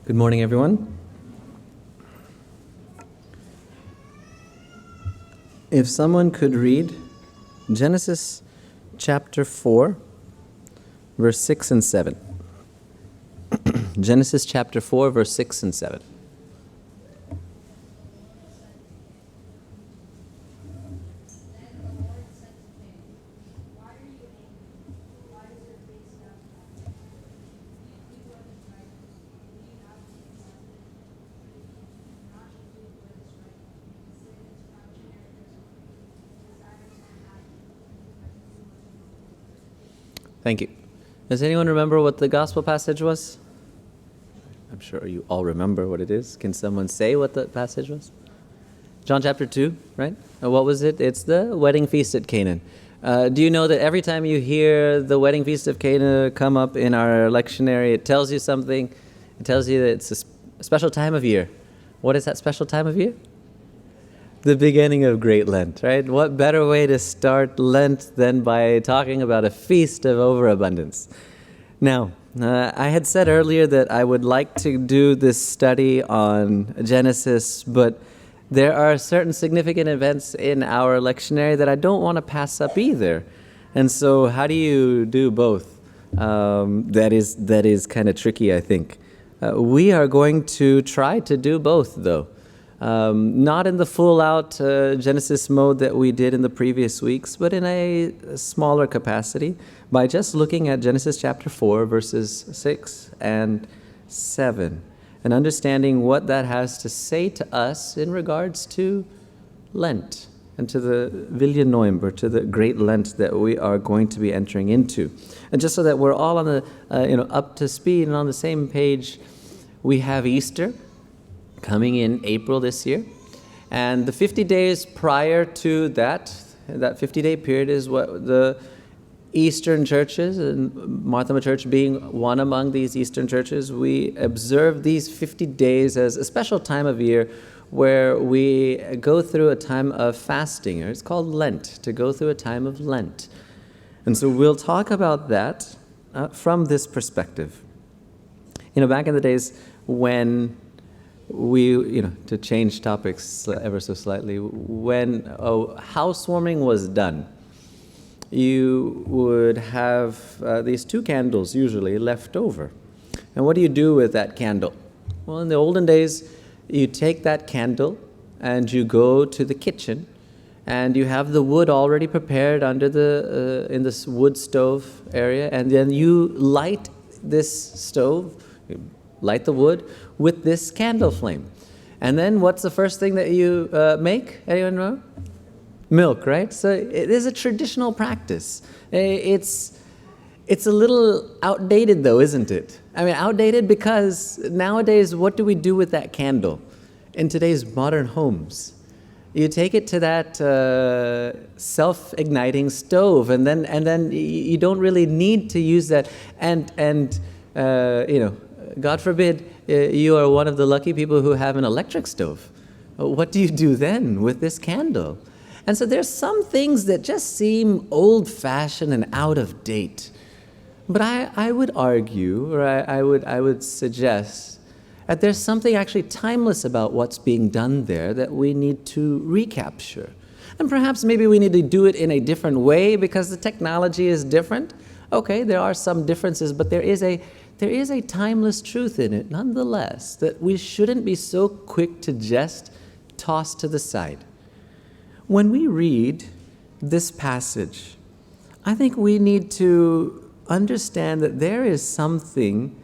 Good morning, everyone. If someone could read Genesis chapter 4, verse 6 and 7. Genesis chapter 4, verse 6 and 7. Thank you. Does anyone remember what the gospel passage was? I'm sure you all remember what it is. Can someone say what the passage was? John chapter 2, right? What was it? It's the wedding feast at Canaan. Do you know that every time you hear the wedding feast of Canaan come up in our lectionary, it tells you something? It tells you that it's a special time of year. What is that special time of year? The beginning of Great Lent, right? What better way to start Lent than by talking about a feast of overabundance? Now, I had said earlier that I would like to do this study on Genesis, but there are certain significant events in our lectionary that I don't want to pass up either. And so how do you do both? That is kind of tricky, I think. We are going to try to do both, though. Not in the full-out Genesis mode that we did in the previous weeks, but in a smaller capacity by just looking at Genesis chapter 4, verses 6 and 7, and understanding what that has to say to us in regards to Lent and to the Villeneuve, to the Great Lent that we are going to be entering into. And just so that we're all on the up to speed and on the same page, we have Easter coming in April this year. And the 50 days prior to that 50-day period is what the Eastern churches, and Marthoma Church being one among these Eastern churches, we observe these 50 days as a special time of year where we go through a time of fasting. It's called Lent, to go through a time of Lent. And so we'll talk about that from this perspective. Back in the days when to change topics ever so slightly, when housewarming was done, you would have these 2 candles usually left over. And what do you do with that candle? Well, in the olden days, you take that candle and you go to the kitchen and you have the wood already prepared under in this wood stove area, and then you light this stove, light the wood with this candle flame. And then what's the first thing that you make? Anyone know? Milk, right? So it is a traditional practice. It's a little outdated though, isn't it? I mean, outdated because nowadays, what do we do with that candle in today's modern homes? You take it to that self-igniting stove, and then you don't really need to use that. And God forbid you are one of the lucky people who have an electric stove. What do you do then with this candle? And so there's some things that just seem old-fashioned and out of date. But I would argue, or I would suggest, that there's something actually timeless about what's being done there that we need to recapture. And perhaps maybe we need to do it in a different way because the technology is different. Okay, there are some differences, but there is a timeless truth in it, nonetheless, that we shouldn't be so quick to just toss to the side. When we read this passage, I think we need to understand that there is something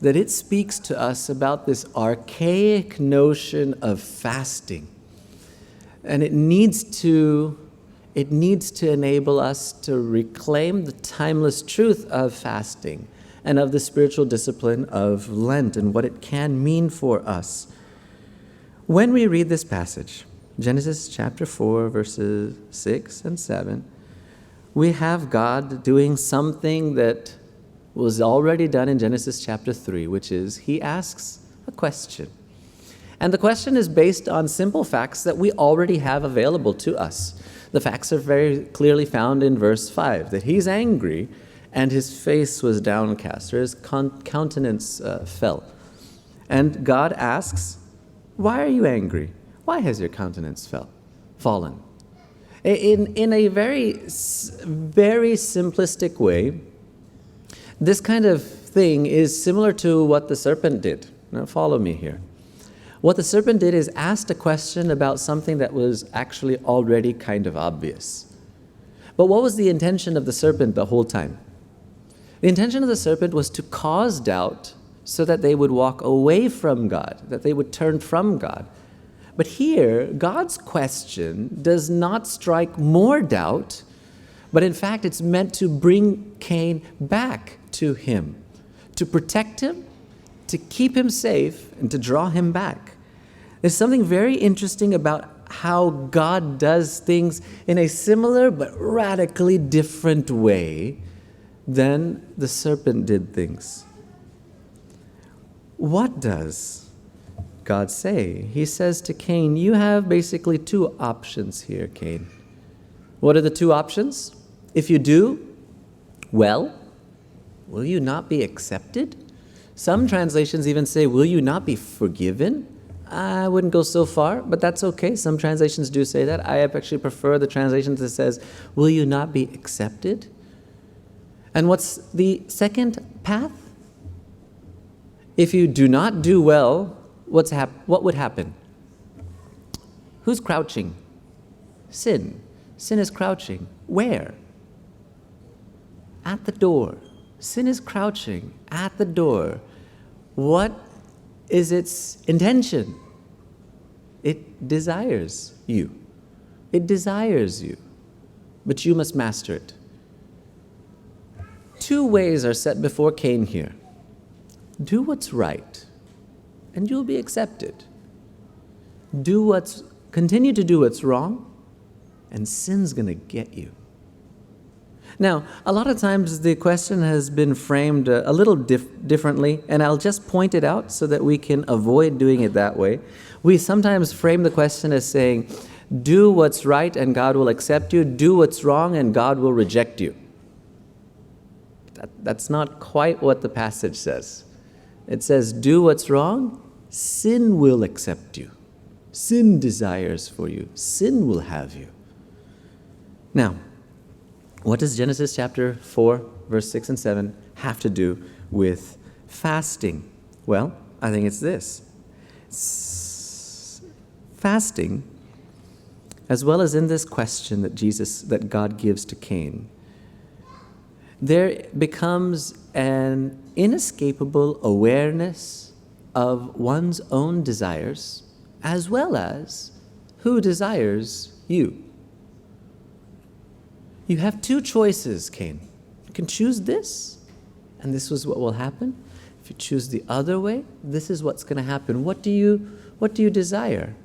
that it speaks to us about this archaic notion of fasting. And it needs to enable us to reclaim the timeless truth of fasting and of the spiritual discipline of Lent and what it can mean for us. When we read this passage, Genesis chapter 4, verses 6 and 7, we have God doing something that was already done in Genesis chapter 3, which is he asks a question. And the question is based on simple facts that we already have available to us. The facts are very clearly found in verse 5, that he's angry and his face was downcast, or his countenance fell. And God asks, why are you angry? Why has your countenance fallen? In a very simplistic way, this kind of thing is similar to what the serpent did. Now follow me here. What the serpent did is asked a question about something that was actually already kind of obvious. But what was the intention of the serpent the whole time? The intention of the serpent was to cause doubt so that they would walk away from God, that they would turn from God. But here, God's question does not strike more doubt, but in fact, it's meant to bring Cain back to him, to protect him, to keep him safe, and to draw him back. There's something very interesting about how God does things in a similar but radically different way than the serpent did things. What does God say? He says to Cain, you have basically two options here, Cain. What are the two options? If you do well, will you not be accepted? Some translations even say, will you not be forgiven? I wouldn't go so far, but that's okay. Some translations do say that. I actually prefer the translation that says, will you not be accepted? And what's the second path? If you do not do well, what would happen? Who's crouching? Sin. Sin is crouching. Where? At the door. Sin is crouching at the door. What is its intention? It desires you. It desires you. But you must master it. Two ways are set before Cain here. Do what's right, and you'll be accepted. Continue to do what's wrong, and sin's going to get you. Now, a lot of times the question has been framed a little differently, and I'll just point it out so that we can avoid doing it that way. We sometimes frame the question as saying, do what's right and God will accept you, do what's wrong and God will reject you. That's not quite what the passage says. It says, do what's wrong, sin will accept you. Sin desires for you. Sin will have you. Now, what does Genesis chapter 4, verse 6 and 7 have to do with fasting? Well, I think it's this. Fasting, as well as in this question that God gives to Cain, there becomes an inescapable awareness of one's own desires, as well as who desires you. You have two choices, Cain. You can choose this, and this is what will happen. If you choose the other way, this is what's going to happen. What do you desire?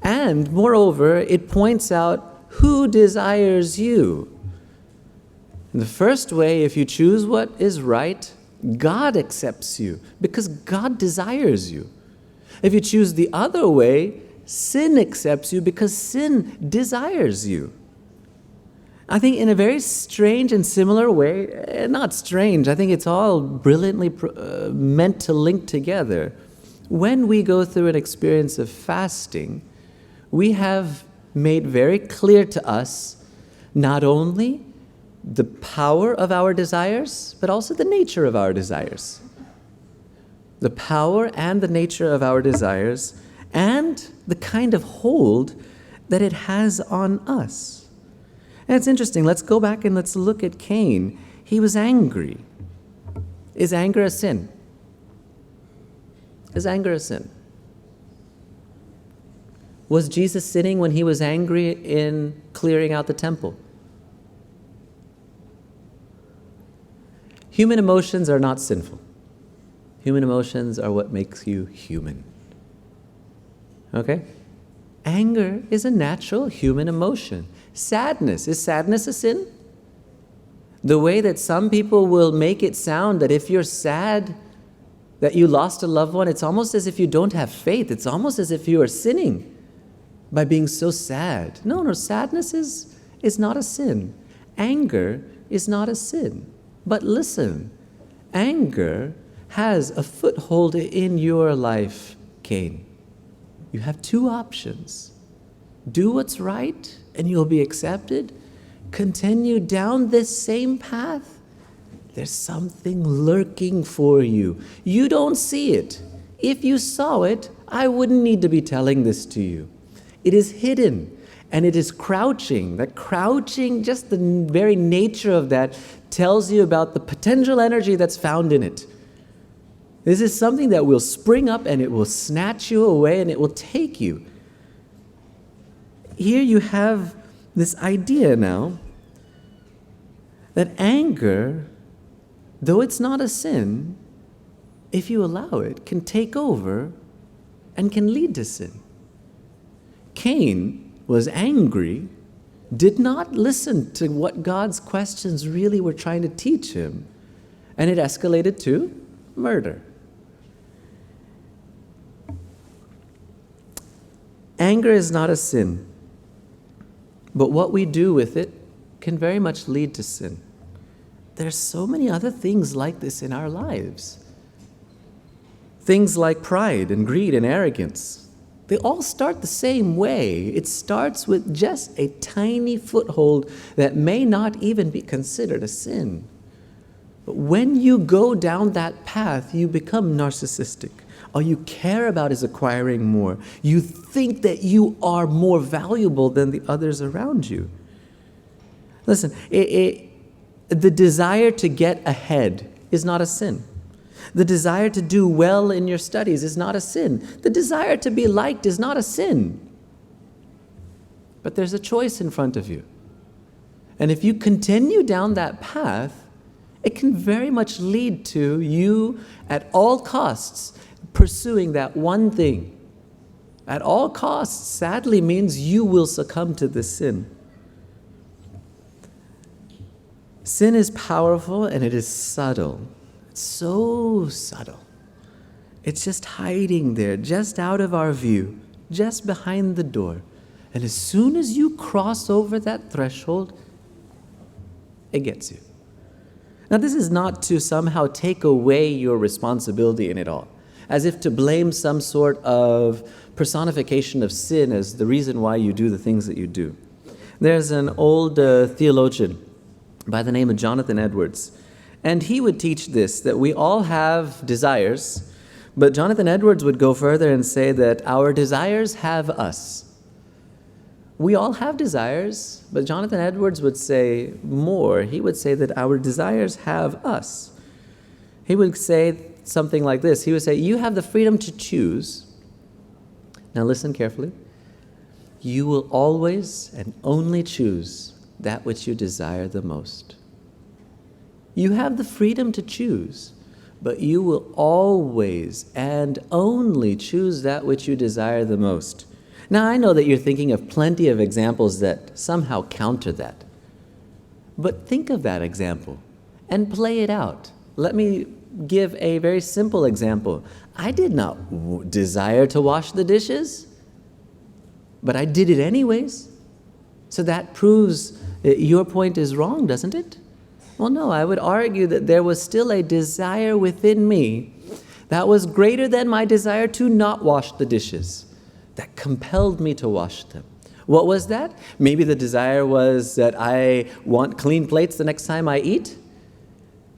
And moreover, it points out who desires you. In the first way, if you choose what is right, God accepts you because God desires you. If you choose the other way, sin accepts you because sin desires you. I think in a very strange and similar way, not strange, I think it's all brilliantly meant to link together. When we go through an experience of fasting, we have made very clear to us not only the power of our desires, but also the nature of our desires. The power and the nature of our desires, and the kind of hold that it has on us. And it's interesting. Let's go back and let's look at Cain. He was angry. Is anger a sin? Is anger a sin? Was Jesus sinning when he was angry in clearing out the temple? Human emotions are not sinful. Human emotions are what makes you human. Okay? Anger is a natural human emotion. Sadness, is sadness a sin? The way that some people will make it sound that if you're sad that you lost a loved one, it's almost as if you don't have faith. It's almost as if you are sinning by being so sad. No, sadness is not a sin. Anger is not a sin. But listen, anger has a foothold in your life, Cain, you have two options. Do what's right and you'll be accepted. Continue down this same path. There's something lurking for you. You don't see it. If you saw it, I wouldn't need to be telling this to you. It is hidden and it is crouching. That crouching, just the very nature of that, tells you about the potential energy that's found in it. This is something that will spring up and it will snatch you away and it will take you. Here you have this idea now that anger, though it's not a sin, if you allow it, can take over and can lead to sin. Cain was angry, did not listen to what God's questions really were trying to teach him, and it escalated to murder. Anger is not a sin, but what we do with it can very much lead to sin. There's so many other things like this in our lives. Things like pride and greed and arrogance. They all start the same way. It starts with just a tiny foothold that may not even be considered a sin. But when you go down that path, you become narcissistic. All you care about is acquiring more. You think that you are more valuable than the others around you. Listen, the desire to get ahead is not a sin. The desire to do well in your studies is not a sin. The desire to be liked is not a sin. But there's a choice in front of you. And if you continue down that path, it can very much lead to you at all costs pursuing that one thing. At all costs, sadly, means you will succumb to this sin. Sin is powerful and it is subtle. It's so subtle. It's just hiding there, just out of our view, just behind the door. And as soon as you cross over that threshold, it gets you. Now, this is not to somehow take away your responsibility in it all, as if to blame some sort of personification of sin as the reason why you do the things that you do. There's an old theologian by the name of Jonathan Edwards, and he would teach this, that we all have desires, but Jonathan Edwards would go further and say that our desires have us. We all have desires, but Jonathan Edwards would say more. He would say that our desires have us. He would say something like this. He would say, you have the freedom to choose. Now listen carefully. You will always and only choose that which you desire the most. You have the freedom to choose, but you will always and only choose that which you desire the most. Now, I know that you're thinking of plenty of examples that somehow counter that. But think of that example and play it out. Let me give a very simple example. I did not desire to wash the dishes, but I did it anyways. So that proves that your point is wrong, doesn't it? Well, no, I would argue that there was still a desire within me that was greater than my desire to not wash the dishes, that compelled me to wash them. What was that? Maybe the desire was that I want clean plates the next time I eat.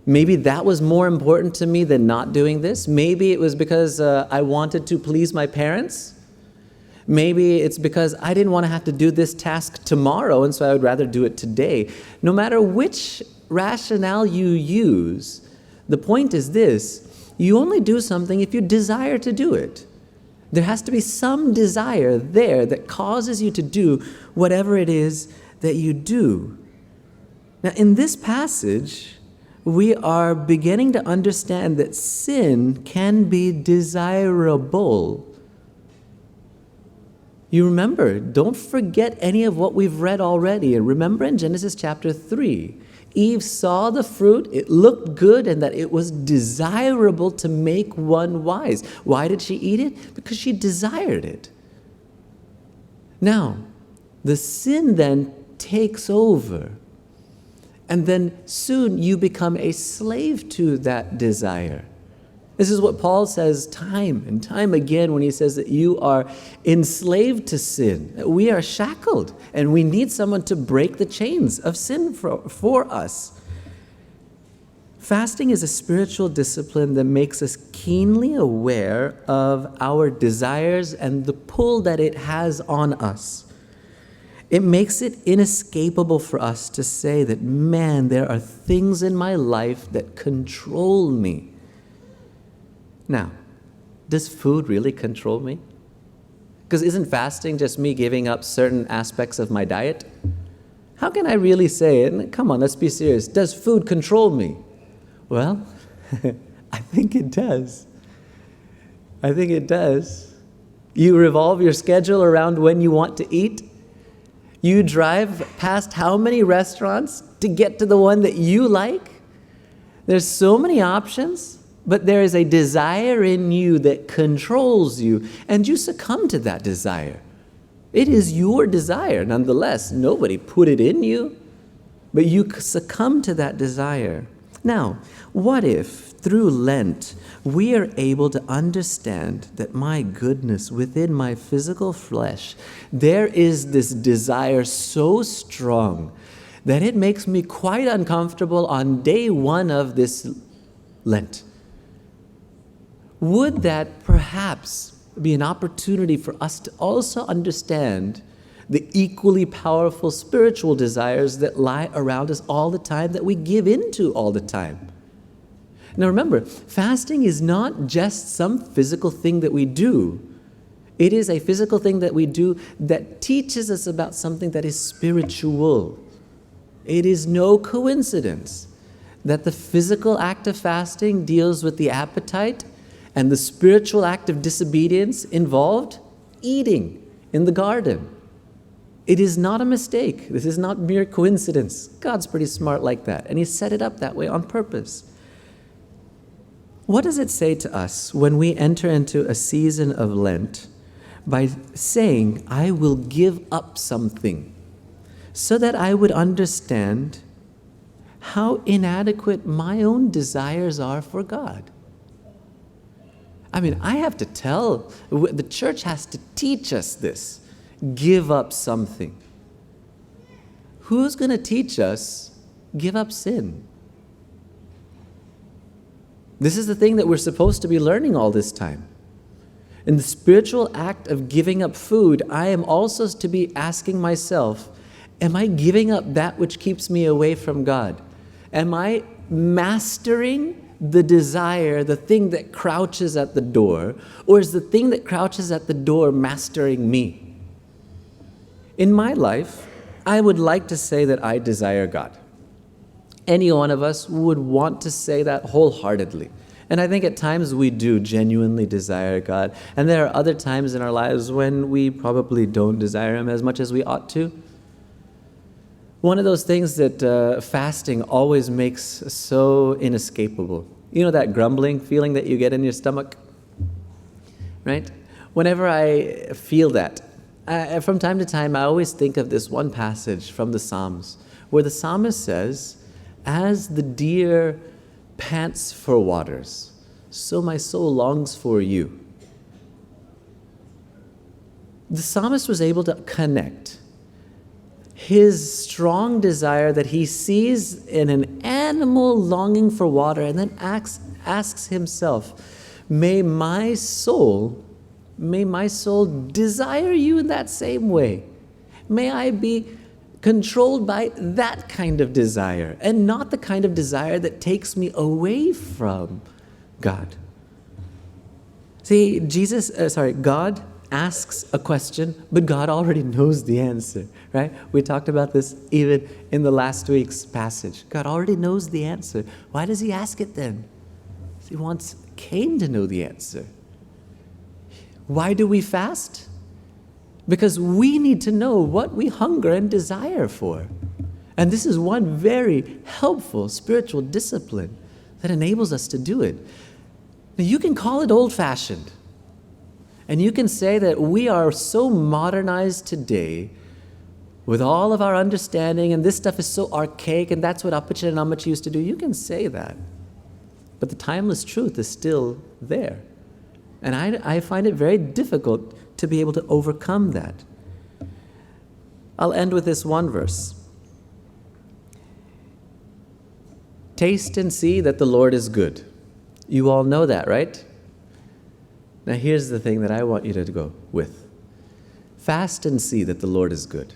Maybe that was more important to me than not doing this. Maybe it was because I wanted to please my parents. Maybe it's because I didn't want to have to do this task tomorrow, and so I would rather do it today. No matter which rationale you use, the point is this: you only do something if you desire to do it. There has to be some desire there that causes you to do whatever it is that you do. Now, in this passage, we are beginning to understand that sin can be desirable. You remember, don't forget any of what we've read already. And remember in Genesis chapter 3, Eve saw the fruit, it looked good, and that it was desirable to make one wise. Why did she eat it? Because she desired it. Now, the sin then takes over. And then soon you become a slave to that desire. This is what Paul says time and time again when he says that you are enslaved to sin, that we are shackled, and we need someone to break the chains of sin for us. Fasting is a spiritual discipline that makes us keenly aware of our desires and the pull that it has on us. It makes it inescapable for us to say that, man, there are things in my life that control me. Now, does food really control me? Because isn't fasting just me giving up certain aspects of my diet? How can I really say it? Come on, let's be serious. Does food control me? Well, I think it does. I think it does. You revolve your schedule around when you want to eat. You drive past how many restaurants to get to the one that you like? There's so many options. But there is a desire in you that controls you, and you succumb to that desire. It is your desire, nonetheless. Nobody put it in you, but you succumb to that desire. Now, what if, through Lent, we are able to understand that, my goodness, within my physical flesh, there is this desire so strong that it makes me quite uncomfortable on day one of this Lent? Would that perhaps be an opportunity for us to also understand the equally powerful spiritual desires that lie around us all the time, that we give into all the time? Now remember, fasting is not just some physical thing that we do. It is a physical thing that we do that teaches us about something that is spiritual. It is no coincidence that the physical act of fasting deals with the appetite, and the spiritual act of disobedience involved eating in the garden. It is not a mistake. This is not mere coincidence. God's pretty smart like that, and He set it up that way on purpose. What does it say to us when we enter into a season of Lent by saying, I will give up something, so that I would understand how inadequate my own desires are for God? I mean, I have to tell, the church has to teach us this. Give up something. Who's going to teach us give up sin? This is the thing that we're supposed to be learning all this time. In the spiritual act of giving up food, I am also to be asking myself, am I giving up that which keeps me away from God? Am I mastering the desire, the thing that crouches at the door, or is the thing that crouches at the door mastering me? In my life, I would like to say that I desire God. Any one of us would want to say that wholeheartedly. And I think at times we do genuinely desire God. And there are other times in our lives when we probably don't desire Him as much as we ought to. One of those things that fasting always makes so inescapable. You know that grumbling feeling that you get in your stomach? Right? Whenever I feel that, from time to time, I always think of this one passage from the Psalms, where the psalmist says, as the deer pants for waters, so my soul longs for you. The psalmist was able to connect his strong desire that he sees in an animal longing for water, and then asks himself, may my soul desire you in that same way. May I be controlled by that kind of desire, and not the kind of desire that takes me away from God. See, God asks a question, but God already knows the answer, right? We talked about this even in the last week's passage. God already knows the answer. Why does He ask it then? He wants Cain to know the answer. Why do we fast? Because we need to know what we hunger and desire for. And this is one very helpful spiritual discipline that enables us to do it. Now, you can call it old-fashioned. And you can say that we are so modernized today with all of our understanding, and this stuff is so archaic, and that's what Apachan and Amachi used to do. You can say that. But the timeless truth is still there. And I find it very difficult to be able to overcome that. I'll end with this one verse. Taste and see that the Lord is good. You all know that, right? Now here's the thing that I want you to go with. Fast and see that the Lord is good.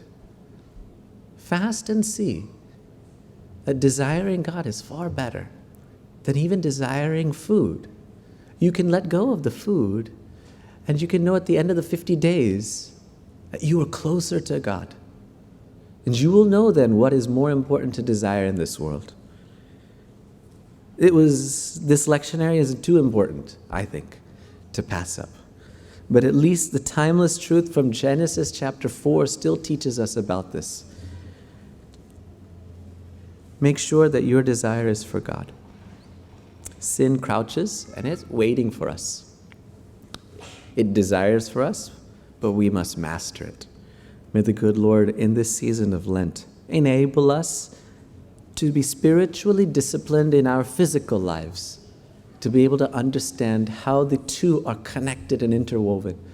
Fast and see that desiring God is far better than even desiring food. You can let go of the food, and you can know at the end of the 50 days that you are closer to God. And you will know then what is more important to desire in this world. This lectionary isn't too important, I think, to pass up. But at least the timeless truth from Genesis chapter 4 still teaches us about this. Make sure that your desire is for God. Sin crouches and it's waiting for us. It desires for us, but we must master it. May the good Lord, in this season of Lent, enable us to be spiritually disciplined in our physical lives, to be able to understand how the two are connected and interwoven.